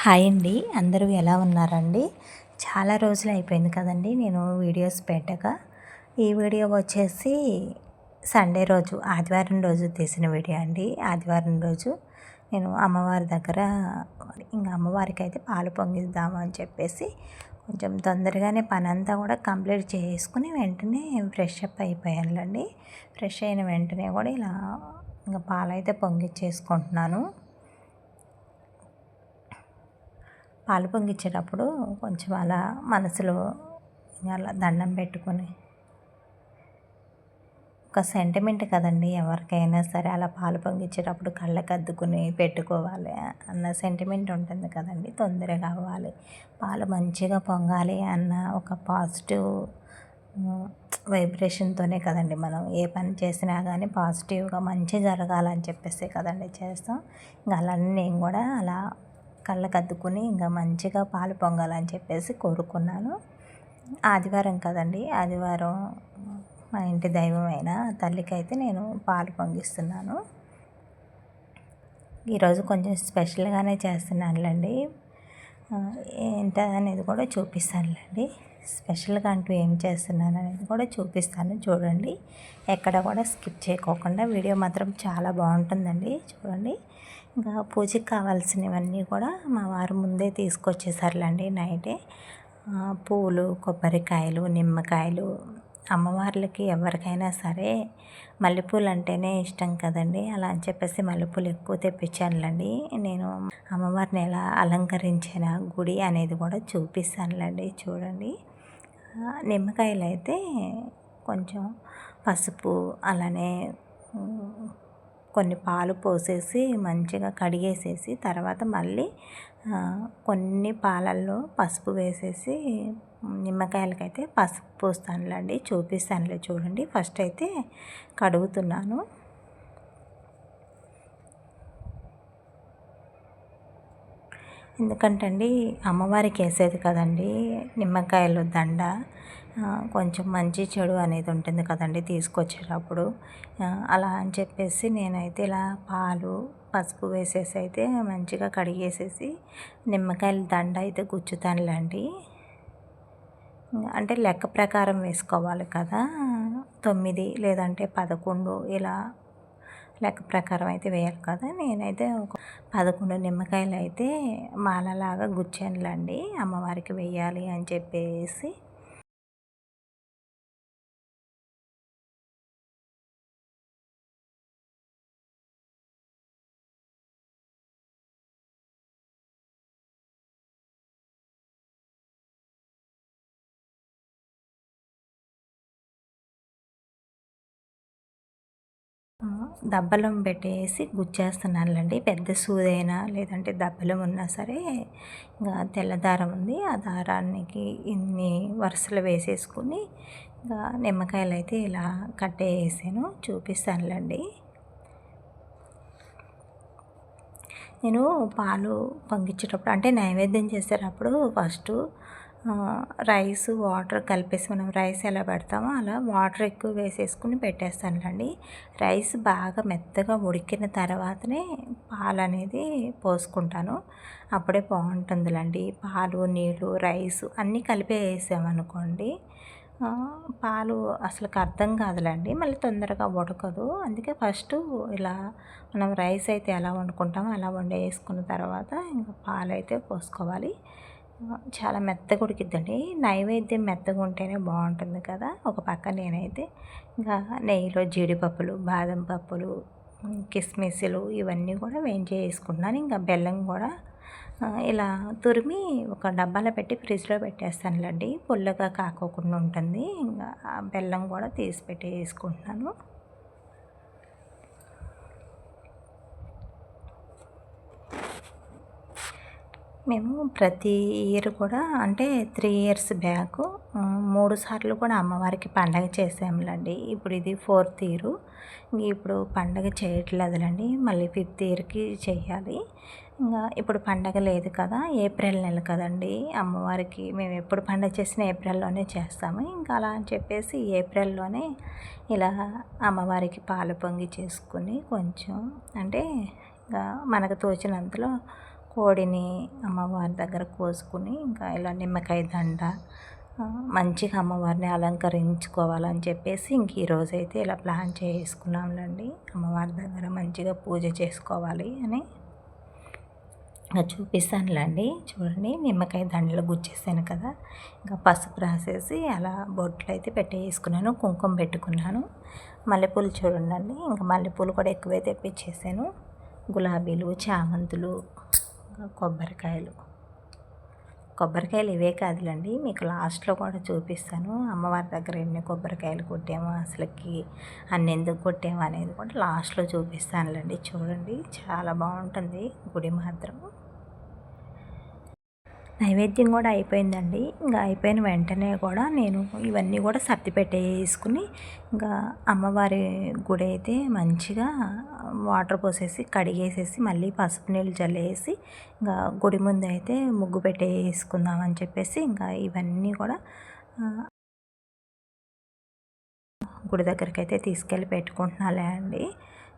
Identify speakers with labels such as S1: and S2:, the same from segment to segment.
S1: Hi అండి. అందరూ ఎలా ఉన్నారండి? చాలా రోజులు అయిపోయింది కదండి నేను వీడియోస్ పెట్టక. ఈ వీడియో వచ్చేసి సండే రోజు, ఆదివారం రోజు తీసిన వీడియో అండి. ఆదివారం రోజు నేను అమ్మవారి దగ్గర అమ్మవారికి అయితే పాలు పొంగిద్దాము అని చెప్పేసి కొంచెం తొందరగానే పనంతా కూడా కంప్లీట్ చేసుకుని వెంటనే ఫ్రెష్ అప్ అయిపోయానులేండి. ఫ్రెష్ అయిన వెంటనే కూడా ఇలా పాలైతే పొంగిచ్చేసుకుంటున్నాను. పాలు పొంగిచ్చేటప్పుడు కొంచెం అలా మనసులో అలా దండం పెట్టుకొని, ఒక సెంటిమెంట్ కదండి ఎవరికైనా సరే, అలా పాలు పొంగిచ్చేటప్పుడు కళ్ళకి అద్దుకుని పెట్టుకోవాలి అన్న సెంటిమెంట్ ఉంటుంది కదండి. తొందరగా అవ్వాలి, పాలు మంచిగా పొంగాలి అన్న ఒక పాజిటివ్ వైబ్రేషన్తోనే కదండి మనం ఏ పని చేసినా కానీ పాజిటివ్గా మంచి జరగాలని చెప్పేసి కదండి చేస్తాం. అలానే నేను కూడా అలా కళ్ళకు అద్దుకుని మంచిగా పాలు పొంగాలని చెప్పేసి కోరుకున్నాను. ఆదివారం కదండి, ఆదివారం మా ఇంటి దైవమైన తల్లికి అయితే నేను పాలు పొంగిస్తున్నాను. ఈరోజు కొంచెం స్పెషల్గానే చేస్తున్నానులేండి. ఏంటనేది కూడా చూపిస్తానులేండి. స్పెషల్గా అంటూ ఏం చేస్తున్నాను అనేది కూడా చూపిస్తాను, చూడండి. ఎక్కడ కూడా స్కిప్ చేయకోకుండా. వీడియో మాత్రం చాలా బాగుంటుందండి, చూడండి. పూజకి కావాల్సినవన్నీ కూడా మా వారు ముందే తీసుకొచ్చేసారులేండి నైటే. పూలు, కొబ్బరికాయలు, నిమ్మకాయలు. అమ్మవార్లకి ఎవరికైనా సరే మల్లెపూలు అంటేనే ఇష్టం కదండి. అలా అని చెప్పేసి మల్లెపూలు ఎక్కువ తెప్పించానులేండి. నేను అమ్మవారిని ఎలా అలంకరించిన గుడి అనేది కూడా చూపిస్తానులేండి, చూడండి. నిమ్మకాయలు అయితే కొంచెం పసుపు, అలానే కొన్ని పాలు పోసేసి మంచిగా కడిగేసేసి తర్వాత మళ్ళీ కొన్ని పాలల్లో పసుపు వేసేసి నిమ్మకాయలకైతే పసుపు పోస్తానులేండి, చూపిస్తానులే, చూడండి. ఫస్ట్ అయితే కడుగుతున్నాను. ఎందుకంటే అండి అమ్మవారికి వేసేది కదండి నిమ్మకాయలు దండ, కొంచెం మంచి చెడు అనేది ఉంటుంది కదండి తీసుకొచ్చేటప్పుడు. అలా అని చెప్పేసి నేనైతే ఇలా పాలు, పసుపు వేసేసి అయితే మంచిగా కడిగేసేసి నిమ్మకాయల దండ అయితే గుచ్చుతానులేండి. అంటే లెక్క ప్రకారం వేసుకోవాలి కదా, 9 లేదంటే 11 ఇలా లెక్క ప్రకారం అయితే వేయాలి కదా. నేనైతే ఒక 11 నిమ్మకాయలు అయితే మాలలాగా గుచ్చానులేండి అమ్మవారికి వేయాలి అని చెప్పేసి. దబ్బలం పెట్టేసి గుచ్చేస్తున్నానులేండి. పెద్ద సూదైనా లేదంటే దబ్బలం ఉన్నా సరే తెల్ల దారం ఉంది, ఆ దారానికి ఇన్ని వరుసలు వేసేసుకుని నిమ్మకాయలు అయితే ఇలా కట్టేసాను, చూపిస్తానులేండి. నేను పాలు పొంగించేటప్పుడు అంటే నైవేద్యం చేసేటప్పుడు ఫస్ట్ రైస్, వాటర్ కలిపేసి మనం రైస్ ఎలా పెడతామో అలా వాటర్ ఎక్కువ వేసేసుకుని పెట్టేస్తానులేండి. రైస్ బాగా మెత్తగా ఉడికిన తర్వాతనే పాలు అనేది పోసుకుంటాను, అప్పుడే బాగుంటుందిలేండి. పాలు, నీళ్ళు, రైస్ అన్నీ కలిపి వేసామనుకోండి పాలు అసలుకి అర్థం కాదులేండి, మళ్ళీ తొందరగా ఉడకదు. అందుకే ఫస్ట్ ఇలా మనం రైస్ అయితే ఎలా వండుకుంటామో అలా వండేసుకున్న తర్వాత పాలు అయితే పోసుకోవాలి. చాలా మెత్తగా ఉడికిద్దండి. నైవేద్యం మెత్తగా ఉంటేనే బాగుంటుంది కదా. ఒక పక్క నేనైతే నెయ్యిలో జీడిపప్పులు, బాదం పప్పులు, కిస్మిస్లు ఇవన్నీ కూడా వేయించేసుకున్నాను. బెల్లం కూడా ఇలా తురిమి ఒక డబ్బాలో పెట్టి ఫ్రిడ్జ్లో పెట్టేస్తానులేండి, పుల్లగా కాకోకుండా ఉంటుంది. ఆ బెల్లం కూడా తీసి పెట్టేసుకుంటున్నాను. మేము ప్రతి ఇయర్ కూడా అంటే 3 ఇయర్స్ బ్యాక్ 3 సార్లు కూడా అమ్మవారికి పండగ చేసాములేండి. ఇప్పుడు ఇది 4th ఇయర్. ఇప్పుడు పండగ చేయట్లేదులేండి, మళ్ళీ 5th ఇయర్కి చెయ్యాలి. ఇప్పుడు పండగ లేదు కదా, ఏప్రిల్ నెల కదండి అమ్మవారికి. మేము ఎప్పుడు పండగ చేసినా ఏప్రిల్లోనే చేస్తాము. అలా అని చెప్పేసి ఏప్రిల్లోనే ఇలా అమ్మవారికి పాలు పొంగి చేసుకుని కొంచెం అంటే మనకు తోచినంతలో కోడిని అమ్మవారి దగ్గర కోసుకుని ఇంకా ఇలా నిమ్మకాయ దండ మంచిగా అమ్మవారిని అలంకరించుకోవాలని చెప్పేసి ఇంక ఈరోజైతే ఇలా ప్లాన్ చేసుకున్నాంలేండి. అమ్మవారి దగ్గర మంచిగా పూజ చేసుకోవాలి అని చూపిస్తానులేండి. చూడండి, నిమ్మకాయ దండలు గుచ్చేసాను కదా, ఇంకా పసుపు రాసేసి అలా బొట్లు అయితే పెట్టేసుకున్నాను, కుంకుమ పెట్టుకున్నాను. మల్లెపూలు చూడండి, ఇంకా మల్లెపూలు కూడా ఎక్కువే తెప్పించేసాను. గులాబీలు, చామంతులు, కొబ్బరికాయలు ఇవే కాదులండి, మీకు లాస్ట్లో కూడా చూపిస్తాను. అమ్మవారి దగ్గర ఎన్ని కొబ్బరికాయలు కొట్టామో, అసలుకి అన్ని ఎందుకు కొట్టాము అనేది కూడా లాస్ట్లో చూపిస్తానులేండి. చూడండి, చాలా బాగుంటుంది గుడి మాత్రం. నైవేద్యం కూడా అయిపోయిందండి. ఇంకా అయిపోయిన వెంటనే కూడా నేను ఇవన్నీ కూడా సర్ది పెట్టేసుకుని ఇంకా అమ్మవారి గుడి అయితే మంచిగా వాటర్ పోసేసి కడిగేసేసి మళ్ళీ పసుపు నీళ్ళు చల్లేసి ఇంకా గుడి ముందు అయితే ముగ్గు పెట్టేసుకుందామని చెప్పేసి ఇంకా ఇవన్నీ కూడా గుడి దగ్గరికి అయితే తీసుకెళ్ళి పెట్టుకుంటున్నాలే అండి.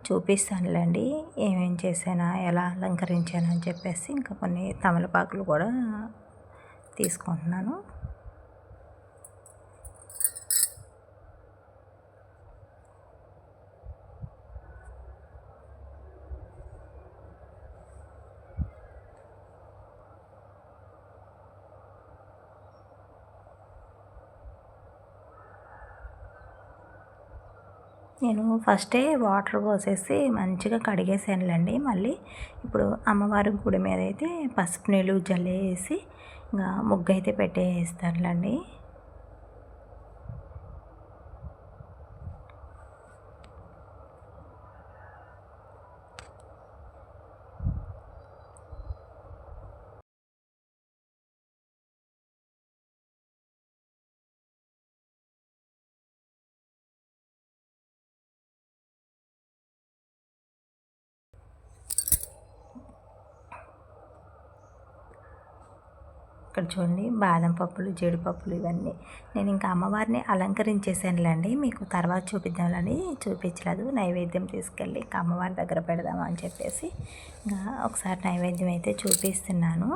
S1: చూపిస్తానులేండి ఏమేం చేశానా, ఎలా అలంకరించాను అని చెప్పేసి. ఇంకా కొన్ని తమలపాకులు కూడా తీసుకుంటున్నాను. నేను ఫస్టే వాటర్ పోసేసి మంచిగా కడిగేసానులేండి. మళ్ళీ ఇప్పుడు అమ్మవారి గుడి మీద అయితే పసుపు నీళ్ళు జల్లేసి ఇంకా ముగ్గు అయితే పెట్టేస్తానులేండి. ఇక్కడ చూడండి, బాదం పప్పులు, జీడిపప్పులు ఇవన్నీ నేను ఇంకా అమ్మవారిని అలంకరించేసానులేండి. మీకు తర్వాత చూపిద్దామని చూపించలేదు. నైవేద్యం తీసుకెళ్ళి ఇంకా అమ్మవారి దగ్గర పెడదామా అని చెప్పేసి ఇంకా ఒకసారి నైవేద్యం అయితే చూపిస్తున్నాను.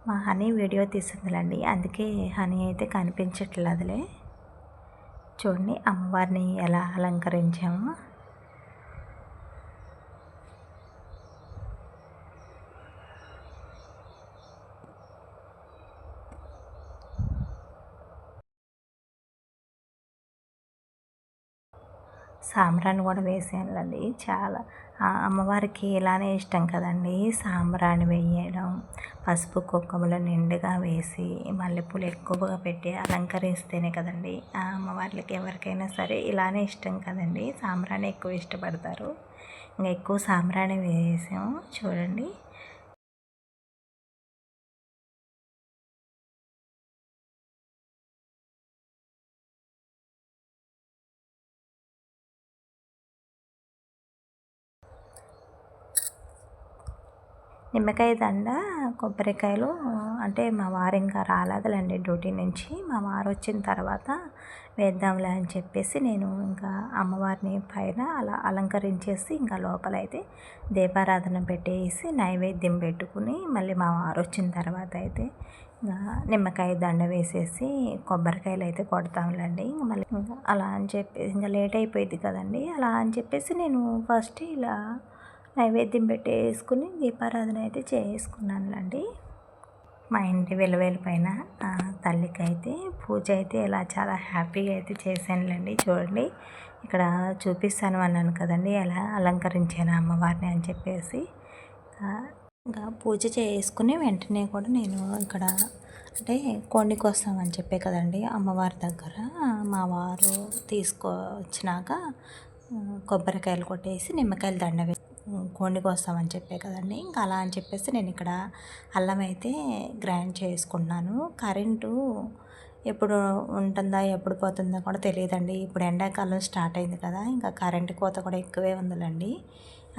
S1: మా హనీ వీడియో తీస్తుందిలేండి, అందుకే హనీ అయితే కనిపించట్లేదులే. చూడండి అమ్మవారిని ఎలా అలంకరించామో. సాంబ్రాణి కూడా వేసానులేండి. చాలా అమ్మవారికి ఇలానే ఇష్టం కదండి, సాంబ్రాణి వేయడం, పసుపు కుంకుమలు నిండుగా వేసి మల్లెపూలు ఎక్కువగా పెట్టి అలంకరిస్తేనే కదండి ఆ అమ్మవార్లకి ఎవరికైనా సరే ఇలానే ఇష్టం కదండి. సాంబ్రాణి ఎక్కువ ఇష్టపడతారు. ఇంకా ఎక్కువ సాంబ్రాణి వేసాము చూడండి. నిమ్మకాయ దండ, కొబ్బరికాయలు అంటే మా వారు ఇంకా రాలేదులేండి డ్యూటీ నుంచి. మా వారు వచ్చిన తర్వాత వేద్దాంలే అని చెప్పేసి నేను ఇంకా అమ్మవారిని పైన అలా అలంకరించేసి ఇంకా లోపలైతే దీపారాధన పెట్టేసి నైవేద్యం పెట్టుకుని మళ్ళీ మా వారు వచ్చిన తర్వాత అయితే నిమ్మకాయ దండ వేసేసి కొబ్బరికాయలు అయితే కొడతాంలేండి. ఇంకా మళ్ళీ ఇంకా అలా అని చెప్పేసి ఇంకా లేట్ అయిపోయింది కదండి, అలా అని చెప్పేసి నేను ఫస్ట్ ఇలా నైవేద్యం పెట్టేసుకుని దీపారాధన అయితే చేసుకున్నానులేండి. మా ఇంటి వెలువేలు పైన తల్లికి అయితే పూజ అయితే ఇలా చాలా హ్యాపీగా అయితే చేశానులేండి. చూడండి, ఇక్కడ చూపిస్తాను అన్నాను కదండి ఎలా అలంకరించాను అమ్మవారిని అని చెప్పేసి. ఇంకా పూజ చేసుకుని వెంటనే కూడా నేను ఇక్కడ అంటే కోడిని కోస్తామని చెప్పే కదండి అమ్మవారి దగ్గర. మా వారు తీసుకొచ్చినాక కొబ్బరికాయలు కొట్టేసి నిమ్మకాయలు దండ కోడిని కోస్తామని చెప్పే కదండి. ఇంకా అలా అని చెప్పేసి నేను ఇక్కడ అల్లం అయితే గ్రైండ్ చేసుకుంటున్నాను. కరెంటు ఎప్పుడు ఉంటుందా ఎప్పుడు పోతుందో కూడా తెలియదండి. ఇప్పుడు ఎండాకాలం స్టార్ట్ అయింది కదా, ఇంకా కరెంటు కోత కూడా ఎక్కువే ఉందిలేండి.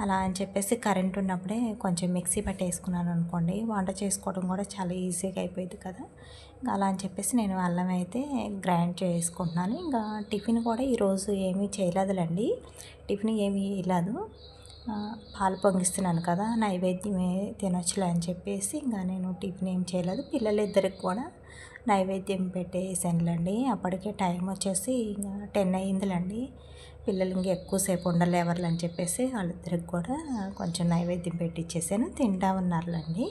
S1: అలా అని చెప్పేసి కరెంట్ ఉన్నప్పుడే కొంచెం మిక్సీ పట్టేసుకున్నాను అనుకోండి, వంట చేసుకోవడం కూడా చాలా ఈజీగా అయిపోయింది కదా. ఇంకా అలా అని చెప్పేసి నేను అల్లం అయితే గ్రైండ్ చేసుకుంటున్నాను. ఇంకా టిఫిన్ కూడా ఈరోజు ఏమీ చేయలేదులేండి, టిఫిన్ ఏమీ వేయలేదు. పాలు పొంగిస్తున్నాను కదా, నైవేద్యమే తినొచ్చులే అని చెప్పేసి ఇంకా నేను టిఫిన్ ఏం చేయలేదు. పిల్లలిద్దరికి కూడా నైవేద్యం పెట్టేసానులేండి. అప్పటికే టైం వచ్చేసి ఇంకా 10 అయిందిలేండి. పిల్లలు ఇంక ఎక్కువసేపు ఉండలేవర్లు అని చెప్పేసి వాళ్ళిద్దరికి కూడా కొంచెం నైవేద్యం పెట్టిచ్చేసాను. తింటా ఉన్నారులేండి.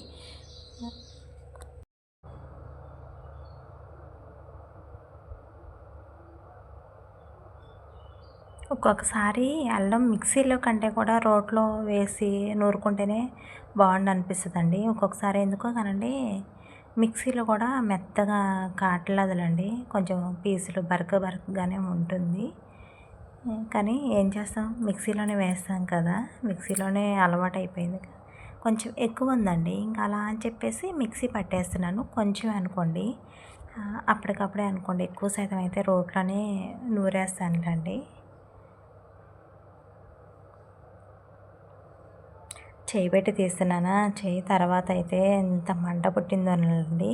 S1: ఒక్కొక్కసారి అల్లం మిక్సీలో కంటే కూడా రోట్లో వేసి నూరుకుంటేనే బాగుండు ఒక్కొక్కసారి ఎందుకో కానండి మిక్సీలో కూడా మెత్తగా కావట్లేదులేండి. కొంచెం పీసులు బరకగానే ఉంటుంది. కానీ ఏం చేస్తాం, మిక్సీలోనే వేస్తాం కదా, మిక్సీలోనే అలవాటు అయిపోయింది. కొంచెం ఎక్కువ ఉందండి, ఇంకా అలా అని చెప్పేసి మిక్సీ పట్టేస్తున్నాను. కొంచెం అనుకోండి, అప్పటికప్పుడే అనుకోండి, ఎక్కువ శాతం అయితే రోట్లోనే నూరేస్తానులేండి. చేయి పెట్టి తీస్తున్నానా, చేయి తర్వాత అయితే ఎంత మంట పుట్టిందోనండి.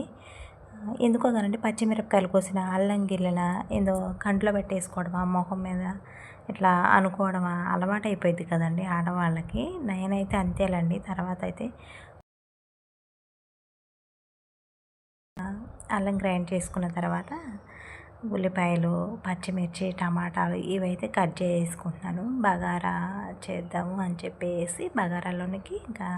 S1: ఎందుకో కానండి పచ్చిమిరపకాయలు కోసిన అల్లం గిల్లెన ఏదో కంట్లో పెట్టేసుకోవడమా, మొహం మీద ఇట్లా అనుకోవడమా అలవాటు అయిపోయింది కదండి ఆడవాళ్ళకి. నేనైతే అంతేలేండి. తర్వాత అయితే అల్లం గ్రైండ్ చేసుకున్న తర్వాత ఉల్లిపాయలు, పచ్చిమిర్చి, టమాటాలు ఇవైతే కట్ చేసుకుంటున్నాను. బగారా చేద్దాము అని చెప్పేసి బగారాలోనికి ఇంకా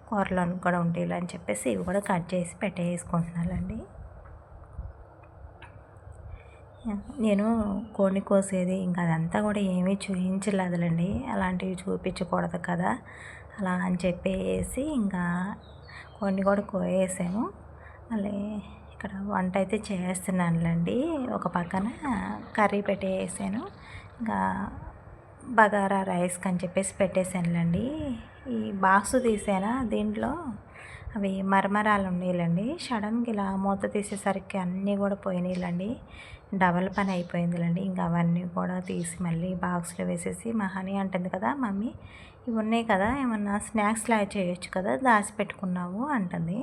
S1: కూరలోనికి కూడా ఉంటాయి అని చెప్పేసి ఇవి కూడా కట్ చేసి పెట్టేసుకుంటున్నానండి. నేను కోడిని కోసేది ఇంకా అదంతా కూడా ఏమీ చూపించలేదులేండి. అలాంటివి చూపించకూడదు కదా, అలా అని చెప్పేసి ఇంకా కోడిని కూడా కోసేసాము. మళ్ళీ ఇక్కడ వంట అయితే చేస్తున్నానులేండి. ఒక పక్కన కర్రీ పెట్టేసాను, ఇంకా బగారా రైస్కి అని చెప్పేసి పెట్టేశానులేండి. ఈ బాక్స్ తీసానా, దీంట్లో అవి మరమరాలు ఉండేలండి. సడన్గా ఇలా మూత తీసేసరికి అన్నీ కూడా పోయినాయిలండి. డబల్ పని అయిపోయిందిలేండి. ఇంకా అవన్నీ కూడా తీసి మళ్ళీ బాక్స్లో వేసేసి మా హనీ అంటుంది కదా, మమ్మీ ఇవి ఉన్నాయి కదా, ఏమన్నా స్నాక్స్ లాగా చేయొచ్చు కదా, దాచిపెట్టుకున్నావు అంటుంది.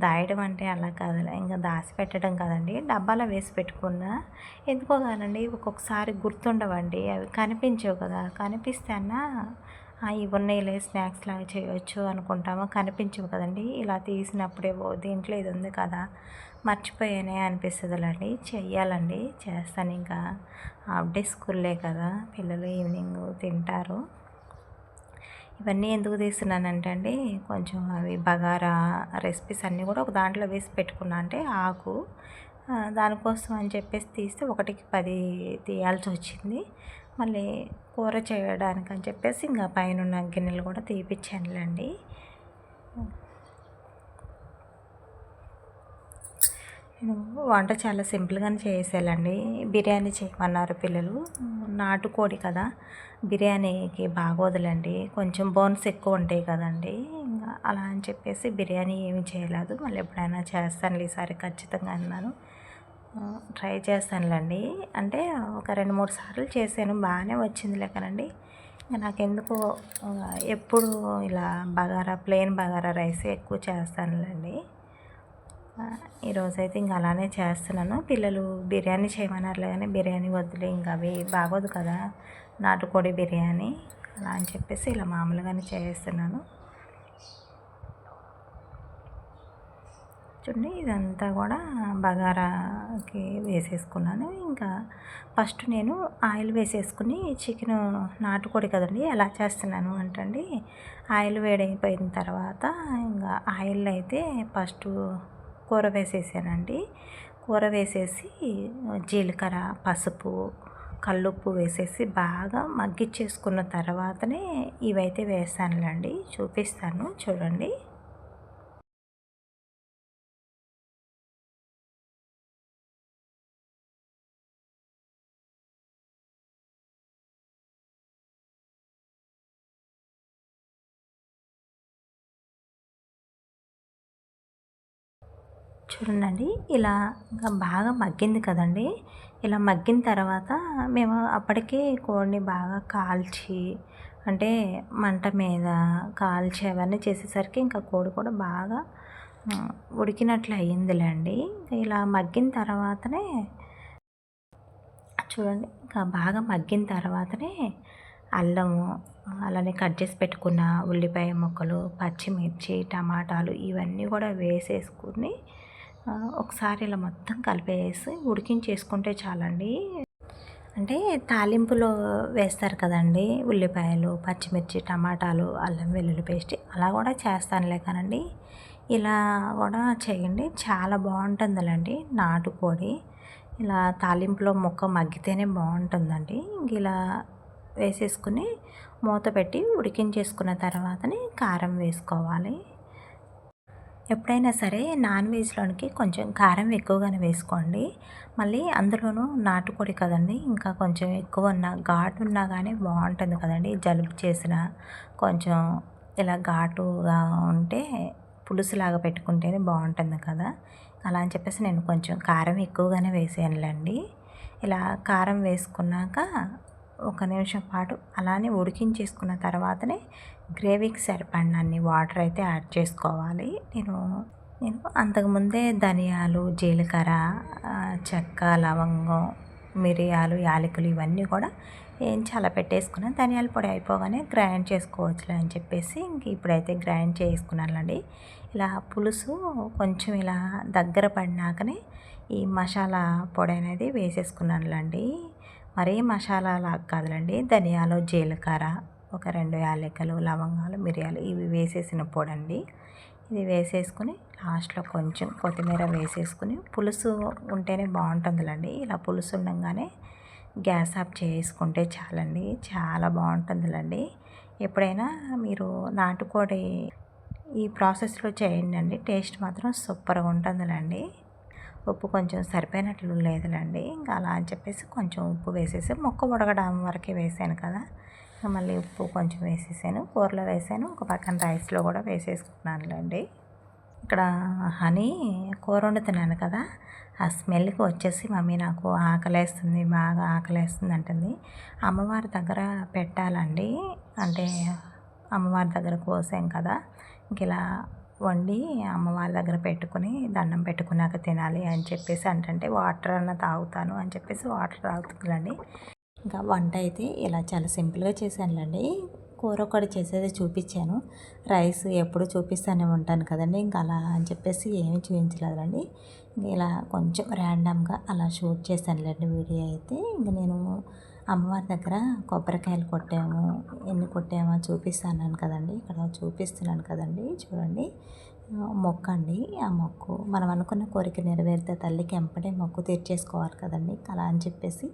S1: దాయడం అంటే అలా కాదులే, ఇంకా దాచిపెట్టడం కదండి, డబ్బాలో వేసి పెట్టుకున్నా. ఎందుకో కానండి ఒక్కొక్కసారి గుర్తుండవండి, అవి కనిపించవు కదా, కనిపిస్తే అన్నా ఇవి ఉన్నాయిలే స్నాక్స్ లాగా చేయవచ్చు అనుకుంటాము, కనిపించవు కదండి. ఇలా తీసినప్పుడే దీంట్లో ఇది ఉంది కదా, మర్చిపోయానే అనిపిస్తుందిలేండి. చెయ్యాలండి, చేస్తాను. ఇంకా హాఫ్ డే స్కూల్లే కదా, పిల్లలు ఈవినింగ్ తింటారు. ఇవన్నీ ఎందుకు తీస్తున్నానంటే అండి, కొంచెం అవి బగారా రెసిపీస్ అన్నీ కూడా ఒక దాంట్లో వేసి పెట్టుకున్నా, అంటే ఆకు దానికోసం అని చెప్పేసి తీస్తే 1కి 10 తీయాల్సి వచ్చింది. మళ్ళీ కూర చేయడానికి అని చెప్పేసి ఇంకా పైన గిన్నెలు కూడా తీపిచ్చానులేండి. నేను వంట చాలా సింపుల్గానే చేసేయాలండి. బిర్యానీ చేయమన్నారు పిల్లలు. నాటుకోడి కదా, బిర్యానీకి బాగోదులేండి, కొంచెం బోన్స్ ఎక్కువ ఉంటాయి కదండి. ఇంకా అలా అని చెప్పేసి బిర్యానీ ఏమి చేయలేదు. మళ్ళీ ఎప్పుడైనా చేస్తాను ఈసారి ఖచ్చితంగా అన్నాను. ట్రై చేస్తానులేండి. అంటే ఒక 2-3 సార్లు చేశాను, బాగానే వచ్చిందిలే కానండి. నాకెందుకో ఎప్పుడు ఇలా ప్లెయిన్ బగారా రైస్ ఎక్కువ చేస్తానులేండి. ఈరోజైతే ఇంకా అలానే చేస్తున్నాను. పిల్లలు బిర్యానీ చేయమన్నారులే కానీ బిర్యానీ వద్దులే, ఇంకా అవి బాగోదు కదా నాటుకోడి బిర్యానీ, అలా అని చెప్పేసి ఇలా మామూలుగానే చేస్తున్నాను. చూడండి, ఇదంతా కూడా బగారాకి వేసేసుకున్నాను. ఇంకా ఫస్ట్ నేను ఆయిల్ వేసేసుకుని చికెను నాటుకోడి కదండి ఎలా చేస్తున్నాను అంటండి, ఆయిల్ వేడైపోయిన తర్వాత ఇంకా ఆయిల్ అయితే ఫస్ట్ కూర వేసేసానండి. కూర వేసేసి జీలకర్ర, పసుపు, కల్లుప్పు వేసేసి బాగా మగ్గిచ్చేసుకున్న తర్వాతనే ఇవైతే వేస్తానులేండి. చూపిస్తాను చూడండి. చూడండి, ఇలా ఇంకా బాగా మగ్గింది కదండి. ఇలా మగ్గిన తర్వాత మేము అప్పటికే కోడిని బాగా కాల్చి, అంటే మంట మీద కాల్చి అవన్నీ చేసేసరికి ఇంకా కోడి కూడా బాగా ఉడికినట్లు అయ్యిందిలేండి. ఇలా మగ్గిన తర్వాతనే చూడండి, ఇంకా బాగా మగ్గిన తర్వాతనే అల్లము, అలానే కట్ చేసి పెట్టుకున్న ఉల్లిపాయ ముక్కలు, పచ్చిమిర్చి, టమాటాలు ఇవన్నీ కూడా వేసేసుకుని ఒకసారి ఇలా మొత్తం కలిపేసి ఉడికించేసుకుంటే చాలండి. అంటే తాలింపులో వేస్తారు కదండీ! ఉల్లిపాయలు, పచ్చిమిర్చి, టమాటాలు, అల్లం వెల్లుల్లి పేస్ట్ అలా కూడా చేస్తానులే కానండి. ఇలా కూడా చేయండి, చాలా బాగుంటుందిలేండి నాటుకోడి. ఇలా తాలింపులో ముక్క మగ్గితేనే బాగుంటుందండి. ఇంక ఇలా వేసేసుకుని మూత పెట్టి ఉడికించేసుకున్న తర్వాతని కారం వేసుకోవాలి. ఎప్పుడైనా సరే నాన్ వెజ్లోనికి కొంచెం కారం ఎక్కువగానే వేసుకోండి. మళ్ళీ అందులోనూ నాటుకోడి కదండి, ఇంకా కొంచెం ఎక్కువ ఉన్న ఘాటు ఉన్నా కానీ బాగుంటుంది కదండి. జలుబు చేసిన కొంచెం ఇలా ఘాటుగా ఉంటే పులుసులాగా పెట్టుకుంటేనే బాగుంటుంది కదా. అలా అని చెప్పేసి నేను కొంచెం కారం ఎక్కువగానే వేసానులేండి. ఇలా కారం వేసుకున్నాక ఒక నిమిషం పాటు అలానే ఉడికించేసుకున్న తర్వాతనే గ్రేవీకి సరిపడినన్ని వాటర్ అయితే యాడ్ చేసుకోవాలి. నేను అంతకుముందే ధనియాలు, జీలకర్ర, చెక్క, లవంగం, మిరియాలు, యాలకులు ఇవన్నీ కూడా చాలా పెట్టేసుకున్నాను. ధనియాల పొడి అయిపోగానే గ్రైండ్ చేసుకోవచ్చులే అని చెప్పేసి ఇంక ఇప్పుడైతే గ్రైండ్ చేసుకున్నానండి. ఇలా పులుసు కొంచెం ఇలా దగ్గర పడినాకనే ఈ మసాలా పొడి అనేది వేసేసుకున్నానులేండి. మరీ మసాలాలా కాదులేండి, ధనియాలు, జీలకర్ర, ఒక 2 యాలకులు, లవంగాలు, మిరియాలు ఇవి వేసేసిన పొడండి. ఇది వేసేసుకుని లాస్ట్లో కొంచెం కొత్తిమీర వేసేసుకుని పులుసు ఉంటేనే బాగుంటుందిలేండి. ఇలా పులుసు ఉండగానే గ్యాస్ ఆఫ్ చేసుకుంటే చాలండి, చాలా బాగుంటుందిలేండి. ఎప్పుడైనా మీరు నాటుకోడి ఈ ప్రాసెస్లో చేయండి, టేస్ట్ మాత్రం సూపర్గా ఉంటుందిలేండి. ఉప్పు కొంచెం సరిపోయినట్లు లేదులేండి. ఇంకా అలా అని చెప్పేసి కొంచెం ఉప్పు వేసేసి మొక్క ఉడకడం వరకే వేసాను కదా, మళ్ళీ ఉప్పు కొంచెం వేసేసాను, కూరలో వేసాను, ఒక పక్కన రైస్లో కూడా వేసేసుకున్నానులేండి. ఇక్కడ హనీ కూర వండుతున్నాను కదా, ఆ స్మెల్కి వచ్చేసి మమ్మీ నాకు ఆకలేస్తుంది, బాగా ఆకలేస్తుంది అంటుంది. అమ్మవారి దగ్గర పెట్టాలండి, అంటే అమ్మవారి దగ్గర కోసాం కదా, ఇంక ఇలా వండి అమ్మవారి దగ్గర పెట్టుకుని దండం పెట్టుకున్నాక తినాలి అని చెప్పేసి అంటే వాటర్ అన్న తాగుతాను అని చెప్పేసి వాటర్ తాగుతుందండి. ఇంకా వంట అయితే ఇలా చాలా సింపుల్గా చేశానులేండి. కూర ఒకటి చేసేది చూపించాను, రైస్ ఎప్పుడు చూపిస్తూనే ఉంటాను కదండి, ఇంకా అలా అని చెప్పేసి ఏమీ చూపించలేదండి. ఇలా కొంచెం ర్యాండమ్గా అలా షూట్ చేశానులేండి వీడియో అయితే. ఇంక నేను అమ్మవారి దగ్గర కొబ్బరికాయలు కొట్టాము, ఎన్ని కొట్టామో చూపిస్తాను కదండి, ఇక్కడ చూపిస్తున్నాను కదండి, చూడండి. మొక్కు అండి, ఆ మొక్కు మనం అనుకున్న కోరిక నెరవేరితే తల్లికి ఎంపటే మొక్కు తీర్చేసుకోవాలి కదండి. అలా అని చెప్పేసి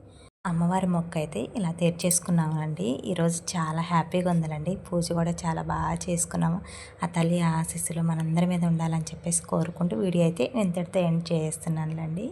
S1: అమ్మవారి మొక్క అయితే ఇలా తీర్చేసుకున్నామండి. ఈరోజు చాలా హ్యాపీగా ఉందండి, పూజ కూడా చాలా బాగా చేసుకున్నాము. ఆ తల్లి ఆశీస్సులు మనందరి మీద ఉండాలని చెప్పేసి కోరుకుంటూ వీడియో అయితే ఇంతటితో ఎండ్ చేస్తున్నానులేండి.